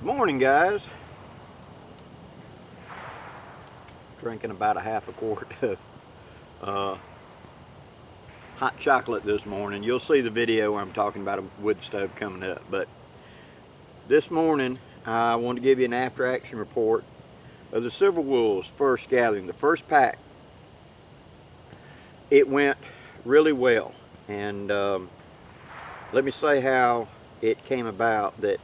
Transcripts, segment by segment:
Morning, guys. Drinking about a half a quart of hot chocolate this morning. You'll see the video where I'm talking about a wood stove coming up. But this morning, I want to give you an after-action report of the Silver Wolves first gathering, the first pack. It went really well, and let me say how it came about that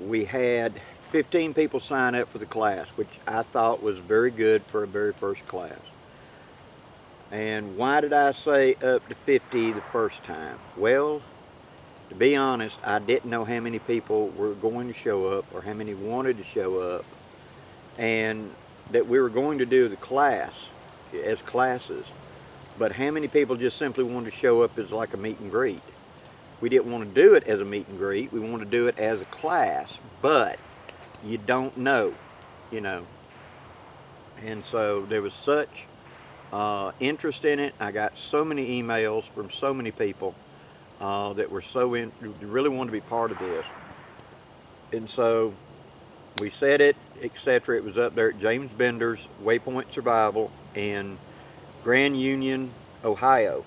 we had 15 people sign up for the class, which I thought was very good for a very first class. And why did I say up to 50 the first time? Well, to be honest, I didn't know how many people were going to show up or how many wanted to show up, and that we were going to do the class as classes, but how many people just simply wanted to show up as like a meet and greet. We didn't want to do it as a meet and greet. We wanted to do it as a class, but you don't know, you know. And so there was such interest in it. I got so many emails from so many people that were really wanted to be part of this. And so we said it, etc. It was up there at James Bender's Waypoint Survival in Grand Union, Ohio.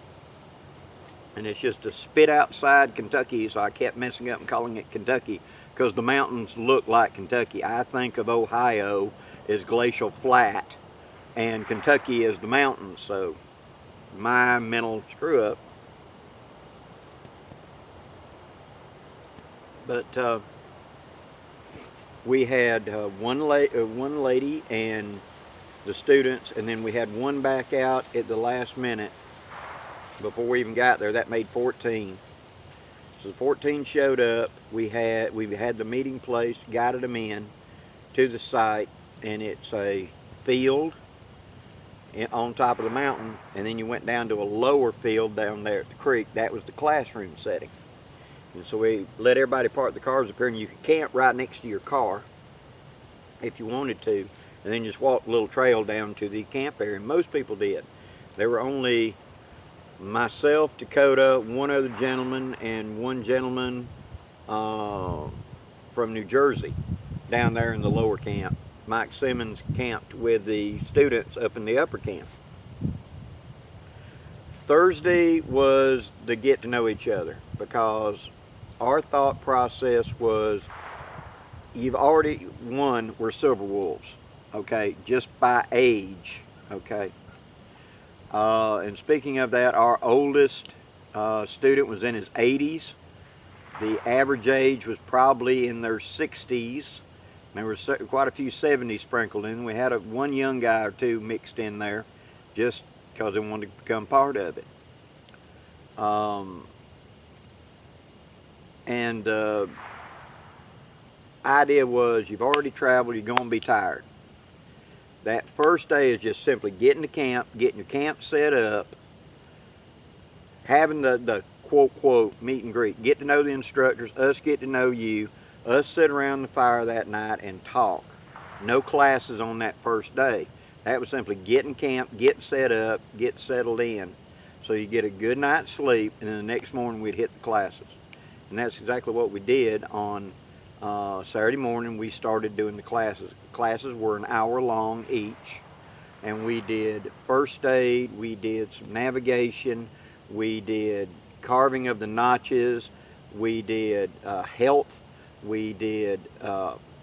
And it's just a spit outside Kentucky, so I kept messing up and calling it Kentucky because the mountains look like Kentucky. I think of Ohio as glacial flat and Kentucky as the mountains, so my mental screw up. But we had one lady and the students, and then we had one back out at the last minute before we even got there. That made 14. So 14 showed up. We had the meeting place, guided them in to the site, and it's a field on top of the mountain, and then you went down to a lower field down there at the creek. That was the classroom setting. And so we let everybody park the cars up here, and you could camp right next to your car if you wanted to, and then just walk a little trail down to the camp area. And most people did. There were only myself, Dakota, one other gentleman, and one gentleman from New Jersey down there in the lower camp. Mike Simmons camped with the students up in the upper camp. Thursday was the get to know each other, because our thought process was, you've already won, we're Silver Wolves, okay, just by age, okay. And speaking of that, our oldest student was in his 80s. The average age was probably in their 60s. There were quite a few 70s sprinkled in. We had one young guy or two mixed in there just because they wanted to become part of it. And the idea was, you've already traveled, you're going to be tired. That first day is just simply getting to camp, getting your camp set up, having the quote meet and greet, get to know the instructors, us get to know you, us sit around the fire that night and talk. No classes on that first day. That was simply getting camp, getting set up, get settled in, so you get a good night's sleep, and then the next morning we'd hit the classes. And that's exactly what we did on Saturday morning. We started doing the classes. Classes were an hour long each, and we did first aid, we did some navigation, we did carving of the notches, we did health, we did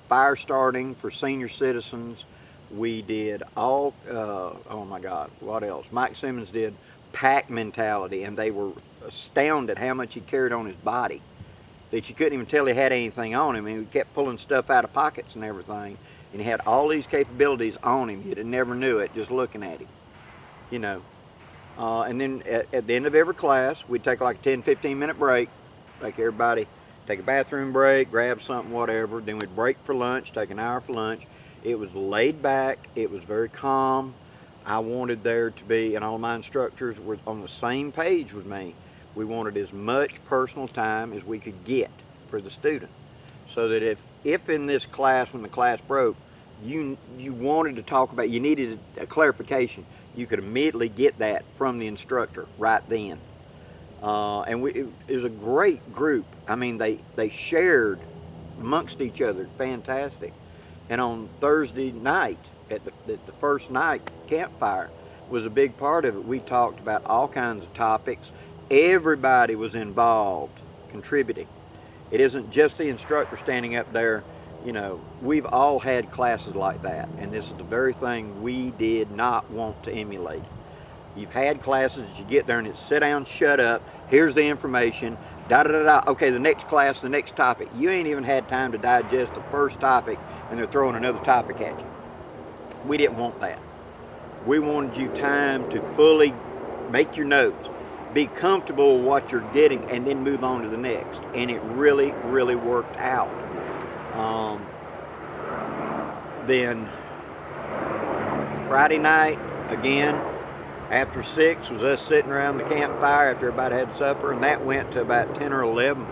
fire starting for senior citizens, we did all, oh my God, what else? Mike Simmons did pack mentality, and they were astounded how much he carried on his body, that you couldn't even tell he had anything on him. And he kept pulling stuff out of pockets and everything, and he had all these capabilities on him. You'd have never knew it just looking at him, you know. And then at the end of every class, we'd take like a 10-15 minute break, like everybody take a bathroom break, grab something, whatever. Then we'd break for lunch, take an hour for lunch. It was laid back, it was very calm. I wanted there to be, and all my instructors were on the same page with me. We wanted as much personal time as we could get for the student, so that if in this class, when the class broke, you wanted to talk about, you needed a clarification, you could immediately get that from the instructor right then. And it was a great group. I mean, they shared amongst each other. Fantastic. And on Thursday night, at the first night campfire, was a big part of it. We talked about all kinds of topics. Everybody was involved, contributing. It isn't just the instructor standing up there. You know, we've all had classes like that, and this is the very thing we did not want to emulate. You've had classes that you get there and it's sit down, shut up, here's the information, da da da da, okay, the next class, the next topic. You ain't even had time to digest the first topic and they're throwing another topic at you. We didn't want that. We wanted you time to fully make your notes, be comfortable with what you're getting, and then move on to the next. And it really, really worked out. Then Friday night, again, after 6 was us sitting around the campfire after everybody had supper, and that went to about 10 or 11.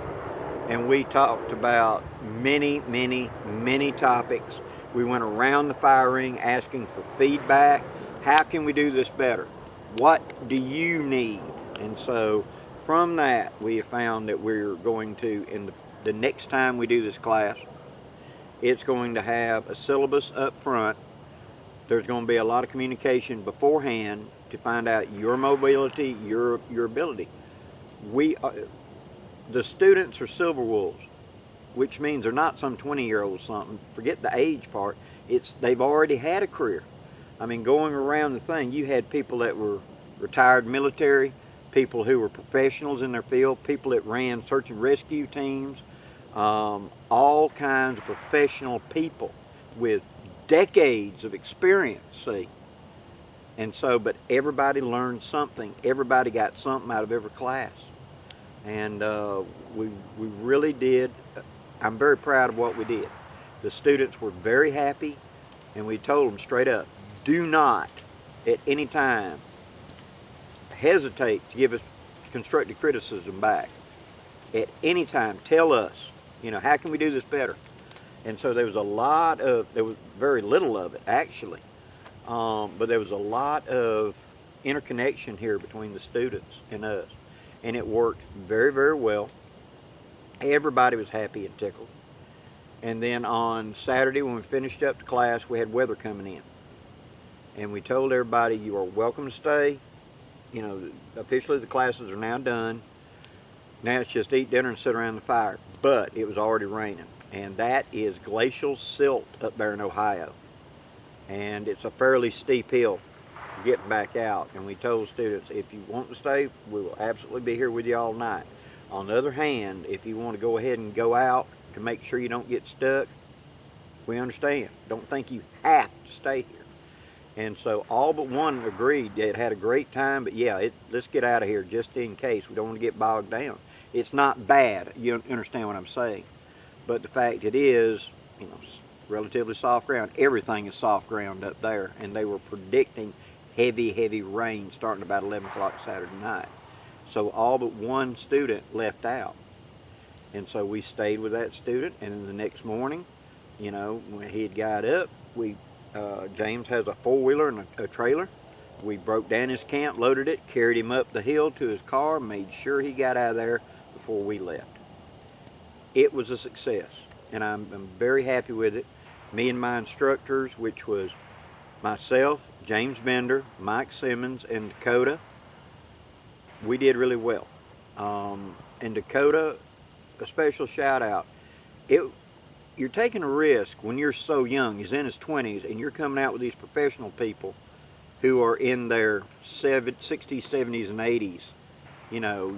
And we talked about many, many, many topics. We went around the fire ring asking for feedback. How can we do this better? What do you need? And so from that, we have found that we're going to, in the next time we do this class, it's going to have a syllabus up front. There's going to be a lot of communication beforehand to find out your mobility, your ability. The students are silver wolves, which means they're not some 20-year-old something. Forget the age part. They've already had a career. I mean, going around the thing, you had people that were retired military, people who were professionals in their field, people that ran search and rescue teams, all kinds of professional people with decades of experience, see. And so, but everybody learned something. Everybody got something out of every class. And we really did. I'm very proud of what we did. The students were very happy, and we told them straight up, do not at any time hesitate to give us constructive criticism back. At any time, tell us, you know, how can we do this better? And so there was very little of it actually, but there was a lot of interconnection here between the students and us, and it worked very, very well. Everybody was happy and tickled. And then on Saturday, when we finished up the class, we had weather coming in, and we told everybody, you are welcome to stay. You know, officially the classes are now done. Now it's just eat dinner and sit around the fire. But it was already raining, and that is glacial silt up there in Ohio. And it's a fairly steep hill getting back out. And we told students, if you want to stay, we will absolutely be here with you all night. On the other hand, if you want to go ahead and go out to make sure you don't get stuck, we understand. Don't think you have to stay here. And so all but one agreed. It had a great time, but yeah, let's get out of here just in case. We don't want to get bogged down. It's not bad, you understand what I'm saying. But the fact it is, you know, relatively soft ground. Everything is soft ground up there, and they were predicting heavy, heavy rain starting about 11 o'clock Saturday night. So all but one student left out. And so we stayed with that student, and then the next morning, you know, when he had got up, James has a four-wheeler and a trailer. We broke down his camp, loaded it, carried him up the hill to his car, made sure he got out of there before we left. It was a success, and I'm very happy with it. Me and my instructors, which was myself, James Bender, Mike Simmons, and Dakota, we did really well. And Dakota, a special shout out. You're taking a risk when you're so young. He's in his 20s, and you're coming out with these professional people who are in their 60s, 70s, and 80s. You know,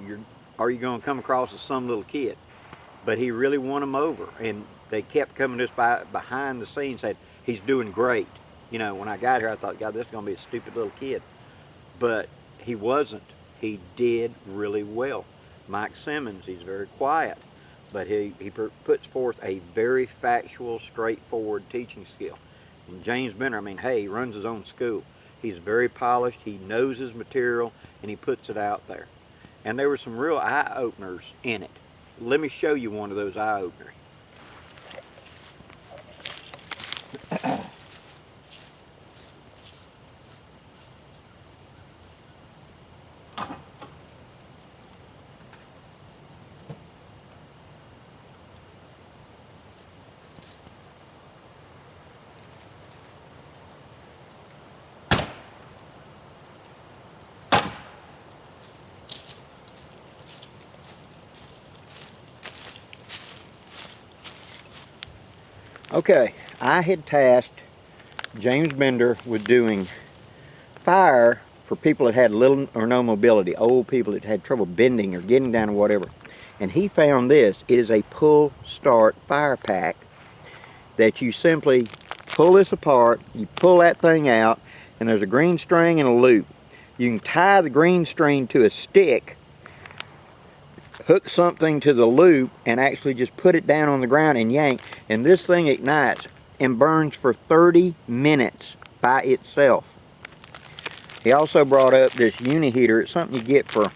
are you going to come across as some little kid? But he really won them over, and they kept coming to us behind the scenes, said, he's doing great. You know, when I got here, I thought, God, this is going to be a stupid little kid. But he wasn't. He did really well. Mike Simmons, he's very quiet, but he puts forth a very factual, straightforward teaching skill. And James Bender, I mean, hey, he runs his own school. He's very polished, he knows his material, and he puts it out there. And there were some real eye-openers in it. Let me show you one of those eye-openers. Okay, I had tasked James Bender with doing fire for people that had little or no mobility, old people that had trouble bending or getting down or whatever. And he found this. It is a pull start fire pack that you simply pull this apart, you pull that thing out, and there's a green string and a loop. You can tie the green string to a stick, hook something to the loop, and actually just put it down on the ground and yank, and this thing ignites and burns for 30 minutes by itself. He also brought up this uni heater. It's something you get for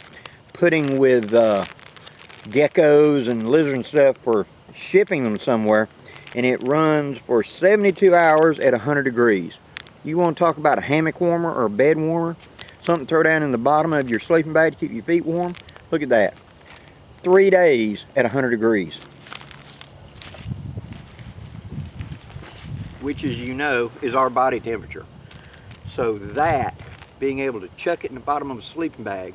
putting with geckos and lizards and stuff for shipping them somewhere, and it runs for 72 hours at 100 degrees. You want to talk about a hammock warmer or a bed warmer, something to throw down in the bottom of your sleeping bag to keep your feet warm? Look at that. 3 days at 100 degrees. Which, as you know, is our body temperature. So that, being able to chuck it in the bottom of a sleeping bag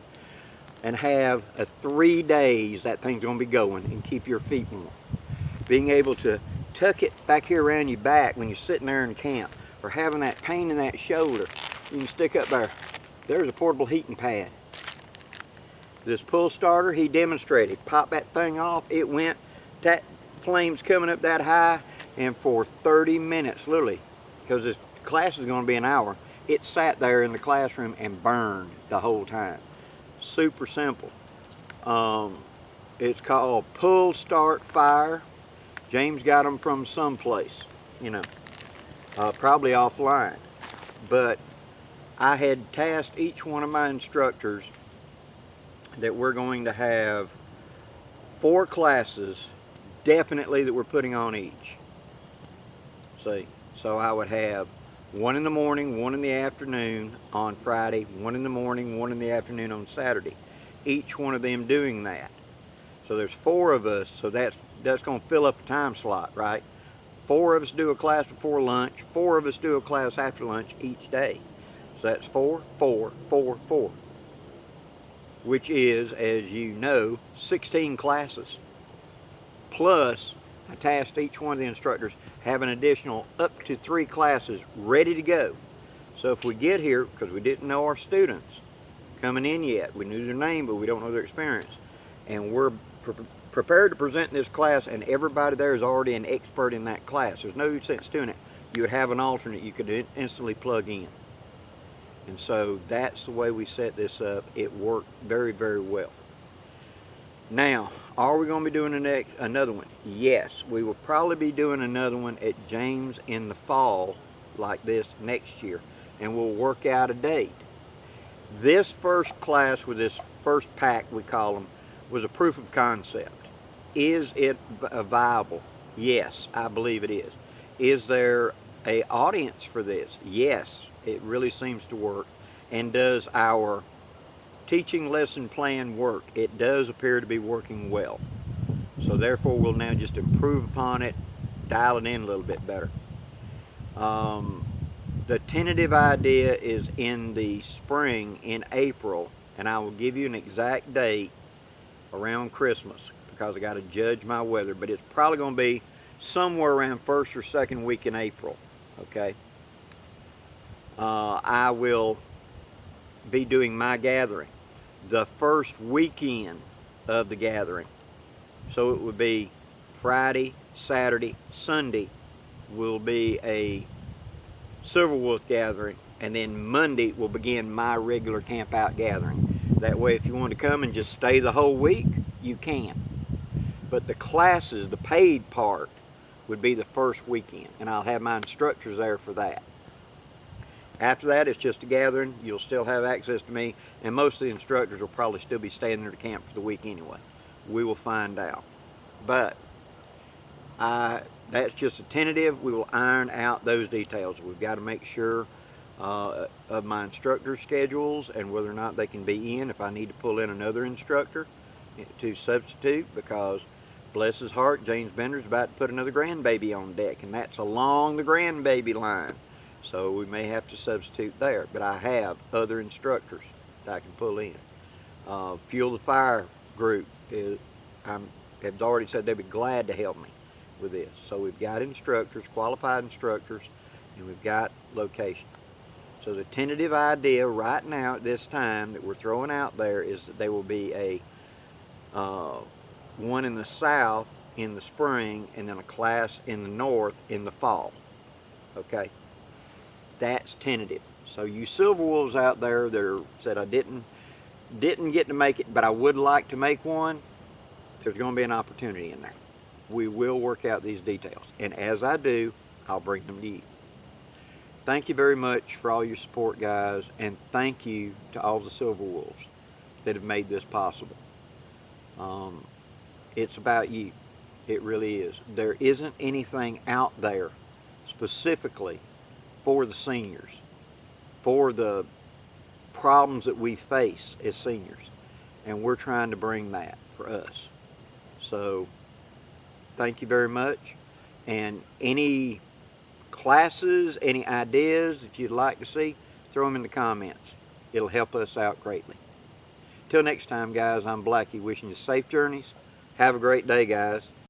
and have a 3 days that thing's going to be going and keep your feet warm. Being able to tuck it back here around your back when you're sitting there in camp, or having that pain in that shoulder, you can stick up there. There's a portable heating pad. This pull starter, he demonstrated. Pop that thing off, it went, that flame's coming up that high, and for 30 minutes, literally, because this class is going to be an hour, it sat there in the classroom and burned the whole time. Super simple. It's called Pull Start Fire. James got them from someplace, you know, probably offline. But I had tasked each one of my instructors that we're going to have 4 classes definitely that we're putting on each. See, so I would have 1 in the morning, 1 in the afternoon on Friday, 1 in the morning, 1 in the afternoon on Saturday. Each one of them doing that. So there's 4 of us, so that's going to fill up a time slot, right? 4 of us do a class before lunch, 4 of us do a class after lunch each day. So that's 4, 4, 4, 4. Which is, as you know, 16 classes. Plus, I tasked each one of the instructors have an additional up to 3 classes ready to go. So if we get here, because we didn't know our students coming in yet, we knew their name, but we don't know their experience, and we're prepared to present this class, and everybody there is already an expert in that class. There's no sense doing it. You would have an alternate you could instantly plug in. And so that's the way we set this up. It worked very, very well. Now, are we going to be doing another one? Yes, we will probably be doing another one at James in the fall like this next year, and we'll work out a date. This first class with this first pack, we call them, was a proof of concept. Is it viable? Yes, I believe it is. Is there an audience for this? Yes, it really seems to work. And does our teaching lesson plan work? It does appear to be working well. So therefore we'll now just improve upon it, dial it in a little bit better. The tentative idea is in the spring, in April, and I will give you an exact date around Christmas because I got to judge my weather, but it's probably going to be somewhere around first or second week in April. Okay. I will be doing my gathering the first weekend of the gathering. So it would be Friday, Saturday, Sunday will be a Silver Wolf gathering, and then Monday will begin my regular camp out gathering. That way if you want to come and just stay the whole week, you can. But the classes, the paid part, would be the first weekend, and I'll have my instructors there for that. After that, it's just a gathering. You'll still have access to me, and most of the instructors will probably still be staying there to camp for the week anyway. We will find out. But that's just a tentative. We will iron out those details. We've got to make sure of my instructor schedules and whether or not they can be in, if I need to pull in another instructor to substitute, because bless his heart, James Bender's about to put another grandbaby on deck, and that's along the grandbaby line. So we may have to substitute there, but I have other instructors that I can pull in. Fuel the Fire group have already said they'd be glad to help me. with this. So we've got instructors, qualified instructors, and we've got location. So the tentative idea right now at this time that we're throwing out there is that there will be a one in the south in the spring and then a class in the north in the fall. Okay, that's tentative. So you silver wolves out there that said I didn't get to make it, but I would like to make one, there's going to be an opportunity in there. We will work out these details, and as I do, I'll bring them to you. Thank you very much for all your support, guys, and thank you to all the silver wolves that have made this possible. It's about you. It really is. There isn't anything out there specifically for the seniors, for the problems that we face as seniors, and we're trying to bring that for us. So thank you very much, and any classes, any ideas that you'd like to see, throw them in the comments. It'll help us out greatly. Till next time, guys, I'm Blackie, wishing you safe journeys. Have a great day, guys.